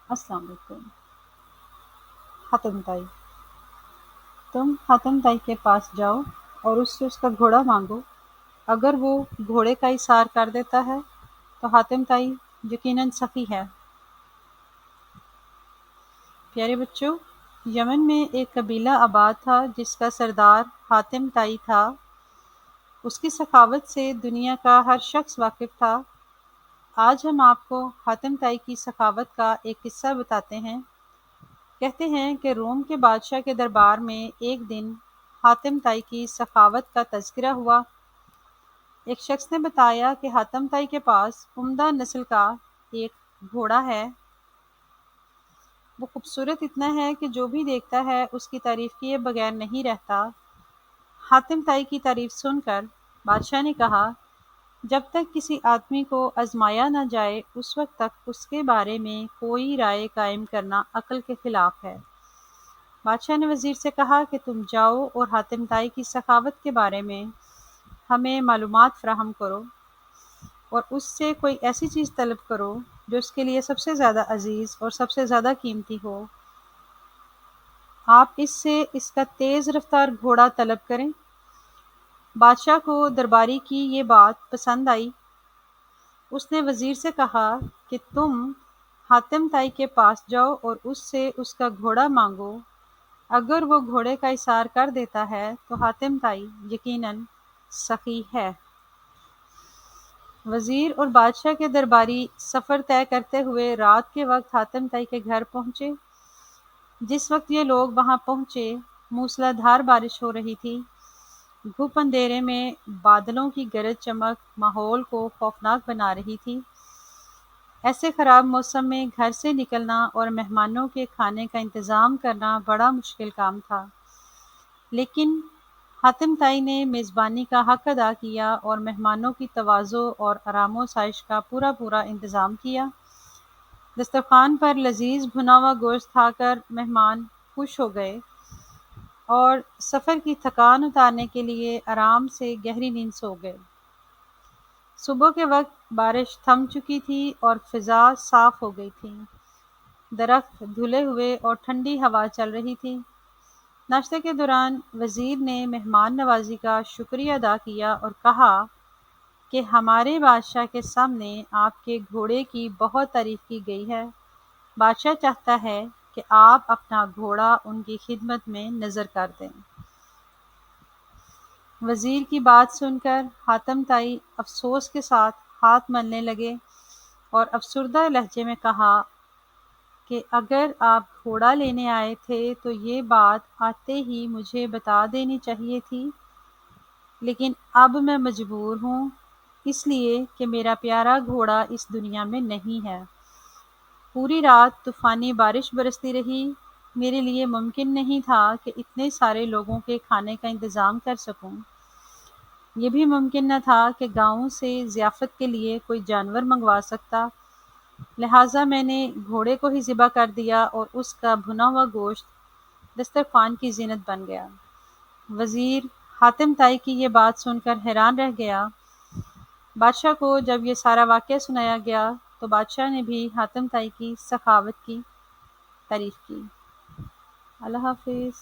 अस्सलाम वालेकुम। हातिम ताई, तुम हातिम ताई के पास जाओ और उससे उसका घोड़ा मांगो। अगर वो घोड़े का इशार कर देता है तो हातिम ताई यकीनन सखी है। प्यारे बच्चों, यमन में एक कबीला आबाद था जिसका सरदार हातिम ताई था। उसकी सखावत से दुनिया का हर शख्स वाकिफ था। आज हम आपको हातिम ताई की सखावत का एक किस्सा बताते हैं। कहते हैं कि रोम के बादशाह के दरबार में एक दिन हातिम ताई की सखावत का तज़किरा हुआ। एक शख्स ने बताया कि हातिम ताई के पास उम्दा नस्ल का एक घोड़ा है। वो खूबसूरत इतना है कि जो भी देखता है उसकी तारीफ किए बगैर नहीं रहता। हातिम ताई की तारीफ सुनकर बादशाह ने कहा, जब तक किसी आदमी को आजमाया न जाए उस वक्त तक उसके बारे में कोई राय कायम करना अक्ल के खिलाफ है। बादशाह ने वजीर से कहा कि तुम जाओ और हातिम ताई की सखावत के बारे में हमें मालूमात फराहम करो और उससे कोई ऐसी चीज़ तलब करो जो उसके लिए सबसे ज़्यादा अजीज़ और सबसे ज़्यादा कीमती हो। आप इससे इसका तेज़ रफ्तार घोड़ा तलब करें। बादशाह को दरबारी की ये बात पसंद आई। उसने वजीर से कहा कि तुम हातिम ताई के पास जाओ और उससे उसका घोड़ा मांगो। अगर वो घोड़े का इशार कर देता है तो हातिम ताई यकीनन सखी है। वजीर और बादशाह के दरबारी सफ़र तय करते हुए रात के वक्त हातिम ताई के घर पहुंचे। जिस वक्त ये लोग वहां पहुंचे, मूसलाधार बारिश हो रही थी। घुप अंधेरे में बादलों की गरज चमक माहौल को खौफनाक बना रही थी। ऐसे ख़राब मौसम में घर से निकलना और मेहमानों के खाने का इंतज़ाम करना बड़ा मुश्किल काम था। लेकिन हातिम ताई ने मेज़बानी का हक अदा किया और मेहमानों की तवाज़ो और आराम-ओ-साइश का पूरा पूरा इंतज़ाम किया। दस्तरखान पर लजीज भुना हुआ गोश्त खाकर मेहमान खुश हो गए और सफ़र की थकान उतारने के लिए आराम से गहरी नींद सो गए। सुबह के वक्त बारिश थम चुकी थी और फिज़ा साफ हो गई थी। दरख्त धुले हुए और ठंडी हवा चल रही थी। नाश्ते के दौरान वज़ीर ने मेहमान नवाजी का शुक्रिया अदा किया और कहा कि हमारे बादशाह के सामने आपके घोड़े की बहुत तारीफ की गई है। बादशाह चाहता है कि आप अपना घोड़ा उनकी खिदमत में नज़र कर दें। वज़ीर की बात सुनकर हातिम ताई अफसोस के साथ हाथ मलने लगे और अफसुर्दा लहजे में कहा कि अगर आप घोड़ा लेने आए थे तो ये बात आते ही मुझे बता देनी चाहिए थी। लेकिन अब मैं मजबूर हूँ, इसलिए कि मेरा प्यारा घोड़ा इस दुनिया में नहीं है। पूरी रात तूफ़ानी बारिश बरसती रही। मेरे लिए मुमकिन नहीं था कि इतने सारे लोगों के खाने का इंतज़ाम कर सकूं। ये भी मुमकिन न था कि गाँव से ज़ियाफ़त के लिए कोई जानवर मंगवा सकता। लिहाजा मैंने घोड़े को ही ज़िबा कर दिया और उसका भुना हुआ गोश्त दस्तरखान की ज़ीनत बन गया। वज़ीर हातिम ताई की ये बात सुनकर हैरान रह गया। बादशाह को जब ये सारा वाक़या सुनाया गया तो बादशाह ने भी हातिम ताई की सखावत की तारीफ़ की। अल्लाह हाफ़िज़।